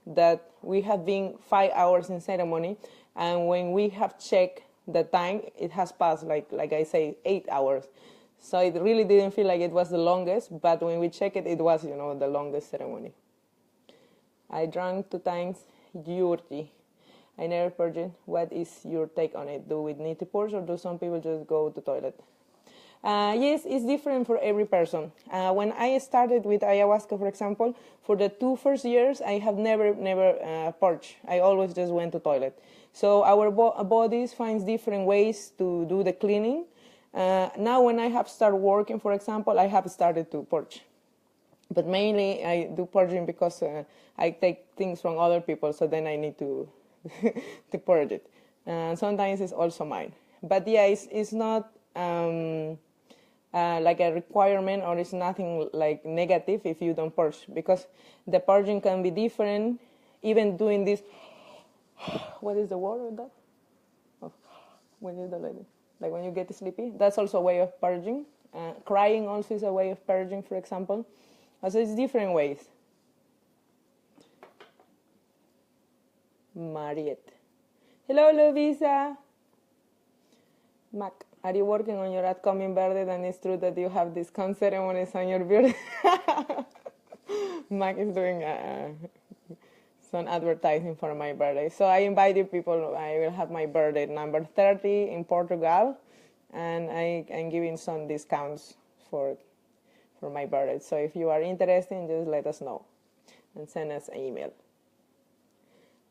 S1: that we had been 5 hours in ceremony, and when we have checked the time, it has passed, like I say, 8 hours. So it really didn't feel like it was the longest, but when we checked it, it was, the longest ceremony. I drank 2 times Yurti. I never purged it. What is your take on it? Do we need to purge, or do some people just go to the toilet? Yes, it's different for every person. When I started with ayahuasca, for example, for the 2 first years, I have never purged. I always just went to toilet. So our bodies finds different ways to do the cleaning. Now when I have started working, for example, I have started to purge. But mainly I do purging because I take things from other people, so then I need to to purge it. Sometimes it's also mine. But yeah, it's not like a requirement, or it's nothing like negative if you don't purge, because the purging can be different. Even doing this, what is the word of that? Oh, when you do like when you get sleepy, that's also a way of purging. Crying also is a way of purging, for example. So it's different ways. Mariette. Hello, Lovisa. Mac, are you working on your upcoming birthday? And it's true that you have discount ceremonies on your birthday. Mac is doing some advertising for my birthday. So I invited people. I will have my birthday number 30 in Portugal, and I'm giving some discounts for my birthday. So if you are interested, just let us know and send us an email.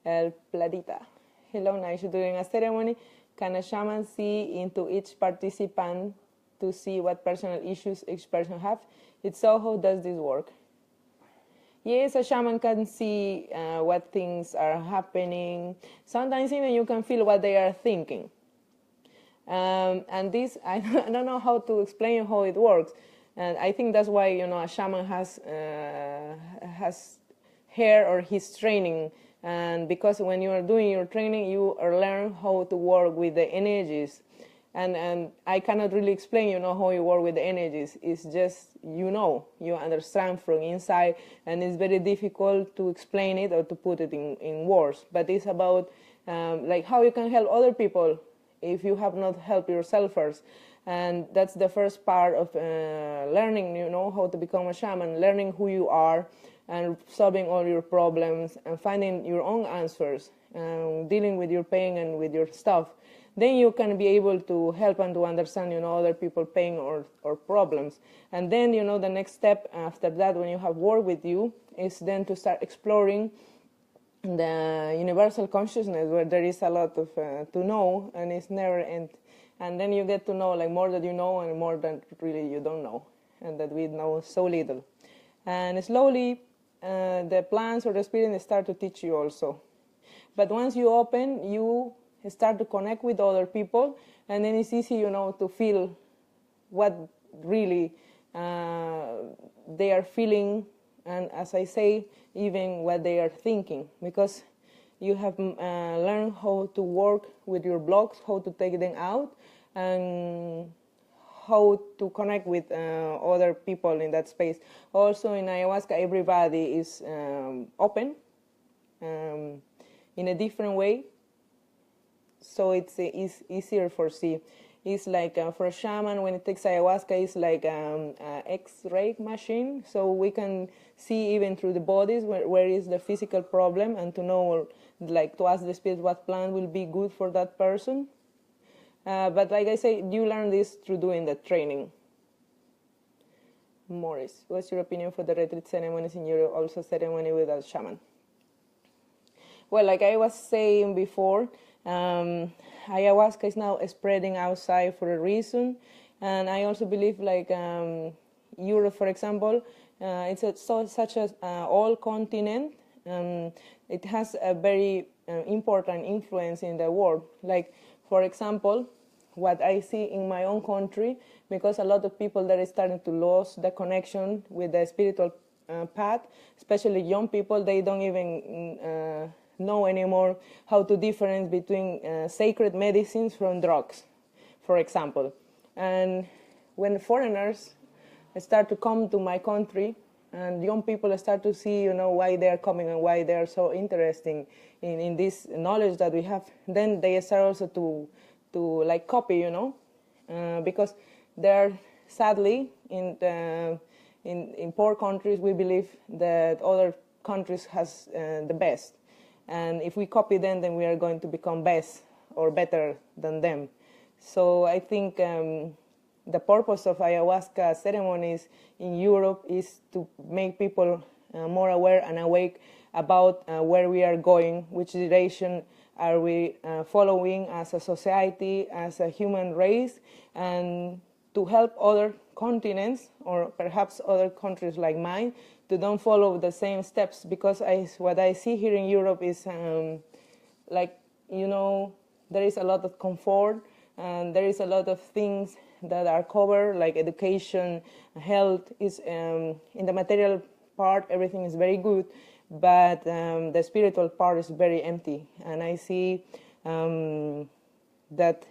S1: El Platita. Hello, nice doing a ceremony. Can a shaman see into each participant to see what personal issues each person have? If so, how does this work? Yes, a shaman can see what things are happening. Sometimes even you can feel what they are thinking. And this, I don't know how to explain how it works. And I think that's why, a shaman has her or his training. And because when you are doing your training, you learn how to work with the energies. And I cannot really explain, how you work with the energies. It's just, you understand from inside, and it's very difficult to explain it or to put it in words. But it's about like how you can help other people if you have not helped yourself first. And that's the first part of learning, how to become a shaman, learning who you are and solving all your problems and finding your own answers, dealing with your pain and with your stuff. Then you can be able to help and to understand, other people's pain or problems. And then, the next step after that, when you have worked with you, is then to start exploring the universal consciousness, where there is a lot of to know, and it's never end. And then you get to know like more that you know and more than really you don't know, and that we know so little. And slowly the plants or the spirit start to teach you also. But once you open, you start to connect with other people, and then it's easy, to feel what really they are feeling, and as I say, even what they are thinking, because you have learned how to work with your blocks, how to take them out, and how to connect with other people in that space. Also in ayahuasca, everybody is open in a different way, so it's easier for see. It's like for a shaman, when it takes ayahuasca, it's like an X-ray machine, so we can see even through the bodies where is the physical problem, and to know, like to ask the spirit what plant will be good for that person. But like I say, you learn this through doing the training. Morris, what's your opinion for the retreat ceremonies in Europe, also ceremony with a shaman? Well, like I was saying before, ayahuasca is now spreading outside for a reason, and I also believe like Europe, for example, it's such an old continent. It has a very important influence in the world. Like, for example, what I see in my own country, because a lot of people that are starting to lose the connection with the spiritual path, especially young people, they don't even know anymore how to differentiate between sacred medicines from drugs, for example. And when foreigners start to come to my country, and young people start to see, why they are coming and why they are so interested in this knowledge that we have, then they start also to like copy, because they're sadly in poor countries we believe that other countries has the best, and if we copy them, then we are going to become best or better than them. So I think the purpose of ayahuasca ceremonies in Europe is to make people more aware and awake about where we are going, which direction are we following as a society, as a human race, and to help other continents or perhaps other countries like mine to don't follow the same steps, because what I see here in Europe is there is a lot of comfort and there is a lot of things that are covered, like education, health is in the material part, everything is very good, but the spiritual part is very empty. And I see that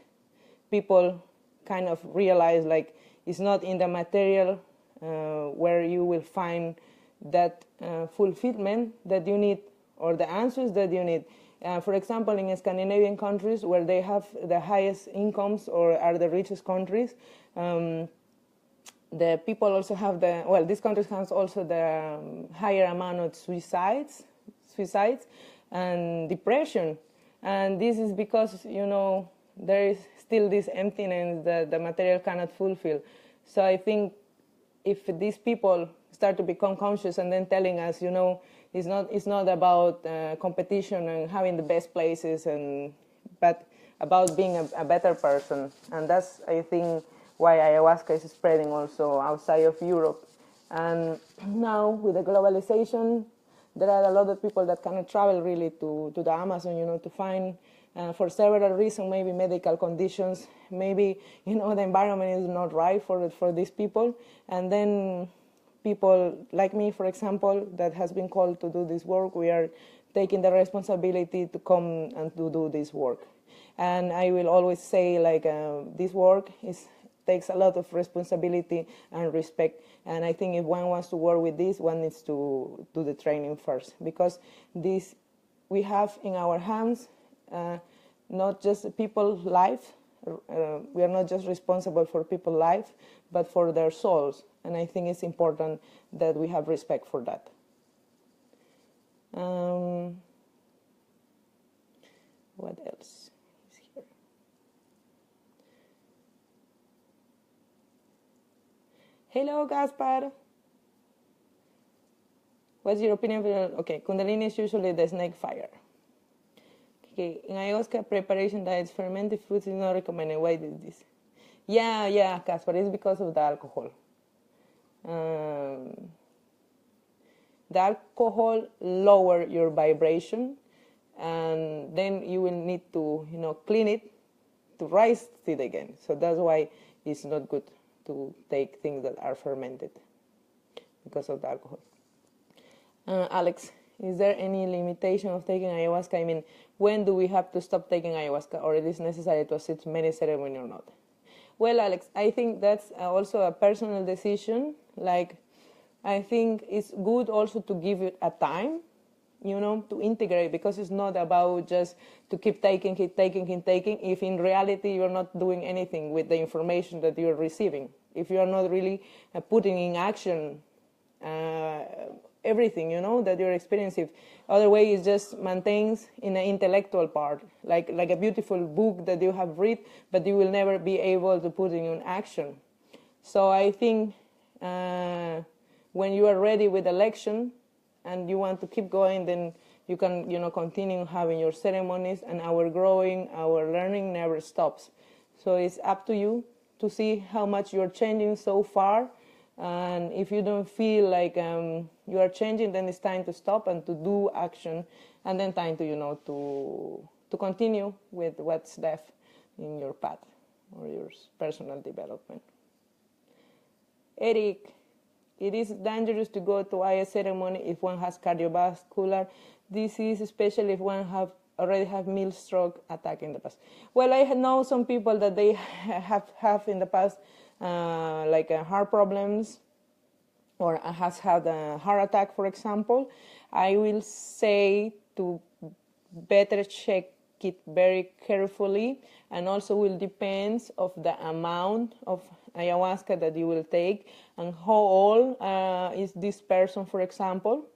S1: people kind of realize like it's not in the material where you will find that fulfillment that you need or the answers that you need. For example, in Scandinavian countries where they have the highest incomes or are the richest countries, the people also have these countries have also the higher amount of suicides and depression. And this is because, there is still this emptiness that the material cannot fulfill. So I think if these people start to become conscious and then telling us, it's not about competition and having the best places, but about being a better person. And that's, I think, why ayahuasca is spreading also outside of Europe. And now with the globalization, there are a lot of people that cannot travel really to the Amazon, to find, for several reasons, maybe medical conditions, maybe, the environment is not right for these people. And then people like me, for example, that has been called to do this work, we are taking the responsibility to come and to do this work. And I will always say, this work takes a lot of responsibility and respect. And I think if one wants to work with this, one needs to do the training first, because this we have in our hands not just people's life. We are not just responsible for people's life, but for their souls. And I think it's important that we have respect for that. What else is here? Hello, Gaspar. What's your opinion? Okay, Kundalini is usually the snake fire. Okay, in ayahuasca preparation diets, fermented fruits is not recommended. Why is this? Yeah, Caspar, it's because of the alcohol. The alcohol lower your vibration, and then you will need to, clean it to raise it again. So that's why it's not good to take things that are fermented because of the alcohol. Alex, is there any limitation of taking ayahuasca? I mean, when do we have to stop taking ayahuasca, or it is necessary to assist many ceremonies or not? Well, Alex, I think that's also a personal decision. I think it's good also to give it a time, to integrate, because it's not about just to keep taking, if in reality you're not doing anything with the information that you're receiving. If you're not really putting in action everything, that you're experiencing. Other way is just maintains in an intellectual part, like a beautiful book that you have read, but you will never be able to put it in action. So I think when you are ready with the lection and you want to keep going, then you can, continue having your ceremonies, and our growing, our learning never stops. So it's up to you to see how much you're changing so far. And if you don't feel like you are changing, then it's time to stop and to do action, and then time to to continue with what's left in your path or your personal development. Eric, It is dangerous to go to a ceremony if one has cardiovascular disease, especially if one already have mild stroke attack in the past. Well, I know some people that they have in the past heart problems, or has had a heart attack, for example. I will say to better check it very carefully, and also will depends of the amount of ayahuasca that you will take and how old is this person, for example,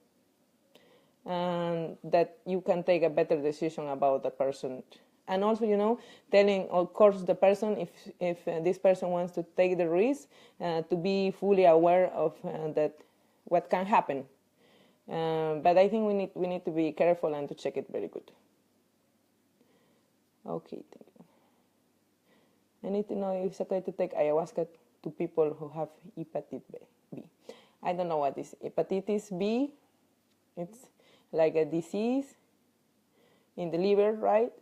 S1: and that you can take a better decision about the person. And also, telling, of course, the person, if this person wants to take the risk, to be fully aware of that what can happen. But I think we need to be careful and to check it very good. Okay, thank you. I need to know if it's okay to take ayahuasca to people who have hepatitis B. I don't know what is hepatitis B. It's like a disease in the liver, right?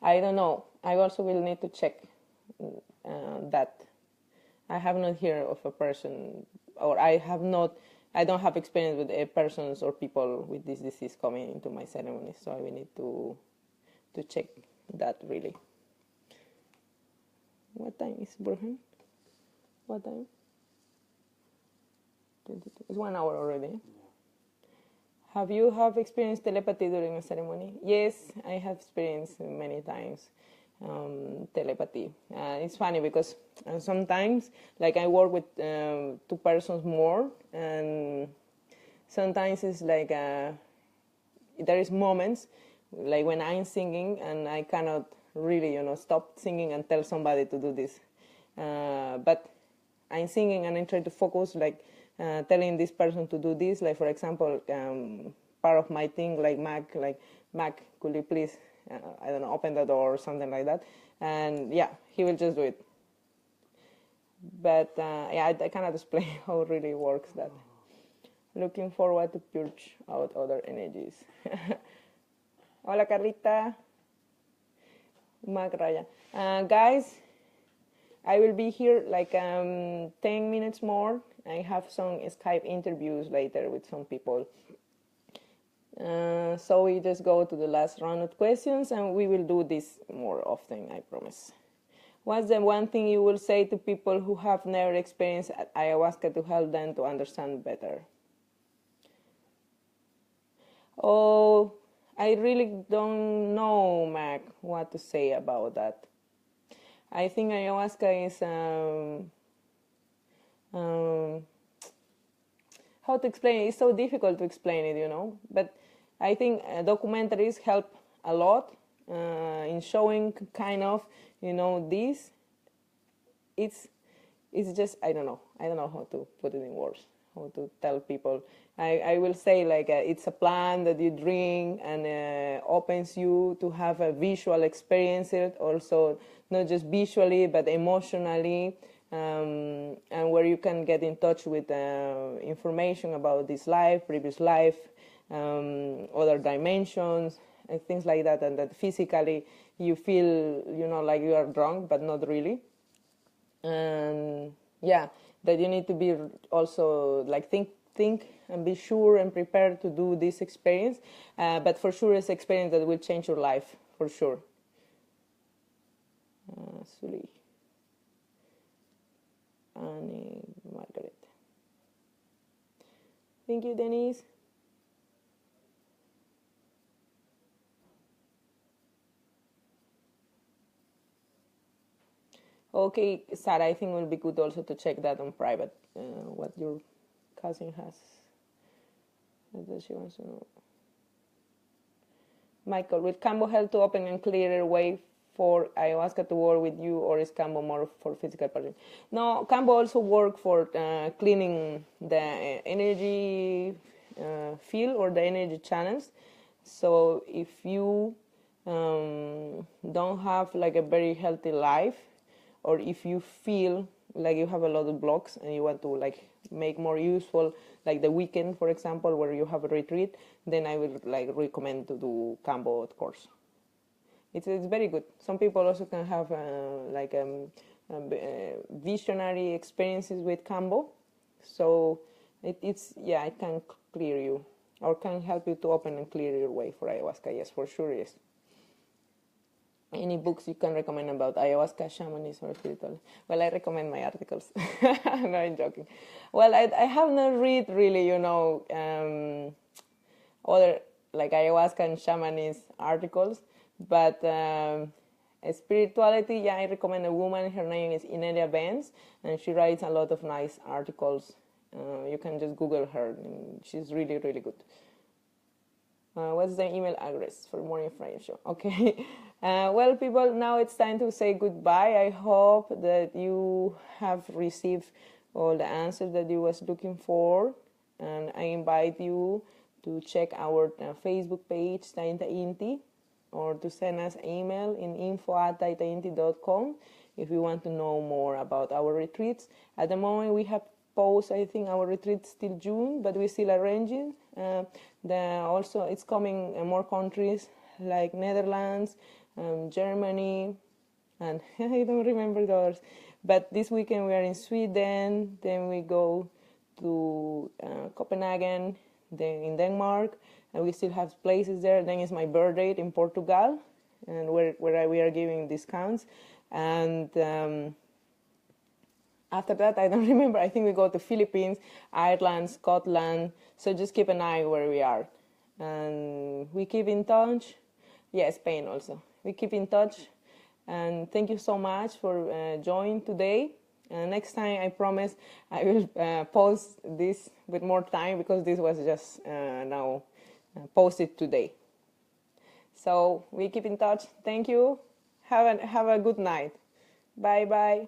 S1: I don't know. I also will need to check that. I have not heard of a person, or I don't have experience with persons or people with this disease coming into my ceremony, so I will need to check that really. What time is Burhan? What time? 22. It's 1 hour already. Yeah. Have you experienced telepathy during a ceremony? Yes, I have experienced many times telepathy. It's funny because sometimes, like, I work with 2 persons more, and sometimes it's like there is moments like when I'm singing and I cannot really, stop singing and tell somebody to do this. But I'm singing and I'm trying to focus, like telling this person to do this. Like, for example, part of my thing, like Mac, could you please, I don't know, open the door or something like that. And yeah, he will just do it. But I cannot explain how it really works that. Looking forward to purge out other energies. Hola, Carlita. Mac Raya. Guys, I will be here like 10 minutes more. I have some Skype interviews later with some people. So we just go to the last round of questions, and we will do this more often, I promise. What's the one thing you will say to people who have never experienced ayahuasca to help them to understand better? Oh, I really don't know, Mac, what to say about that. I think ayahuasca is how to explain it? It's so difficult to explain it, But I think documentaries help a lot in showing kind of, this. It's just, I don't know how to put it in words, how to tell people. I will say, like, it's a plant that you drink and opens you to have a visual experience, it also not just visually but emotionally, and where you can get in touch with information about this life, previous life, other dimensions, and things like that, and that physically you feel, like you are drunk, but not really. And yeah, that you need to be also, like, think and be sure and prepared to do this experience, but for sure it's an experience that will change your life, for sure. Suli. Annie, Margaret. Thank you, Denise. Okay, Sarah, I think it will be good also to check that on private, what your cousin has. That she wants to know. Michael, will Cambo help to open and clear a way for ayahuasca to work with you, or is Cambo more for physical person? No, Cambo also work for cleaning the energy field or the energy channels. So if you don't have like a very healthy life, or if you feel like you have a lot of blocks and you want to like make more useful, like the weekend, for example, where you have a retreat, then I would like recommend to do Cambo, of course. It's very good. Some people also can have visionary experiences with Kambo, so it can clear you or can help you to open and clear your way for ayahuasca. Yes, for sure, yes. Any books you can recommend about ayahuasca, shamanism, or spiritual? Well, I recommend my articles. No, I'm joking. Well, I have not read really, other like ayahuasca and shamanism articles, but spirituality, yeah, I recommend a woman. Her name is Inelia Benz, and she writes a lot of nice articles. You can just Google her. She's really, really good. What's the email address for more information? Okay. Well, people, now it's time to say goodbye. I hope that you have received all the answers that you was looking for, and I invite you to check our Facebook page, Tainta Inti, or to send us an email in info@taintainti.com if you want to know more about our retreats. At the moment, we have post, I think, our retreats till June, but we're still arranging. Also, it's coming more countries like Netherlands, Germany, and I don't remember the others. But this weekend we are in Sweden, then we go to Copenhagen, then in Denmark, and we still have places there. Then it's my birthday in Portugal, and where we are giving discounts. And after that, I don't remember. I think we go to Philippines, Ireland, Scotland. So just keep an eye where we are. And we keep in touch. Yeah, Spain also. We keep in touch. And thank you so much for joining today. Next time, I promise I will post this with more time, because this was just now posted today. So we keep in touch. Thank you. Have a good night. Bye-bye.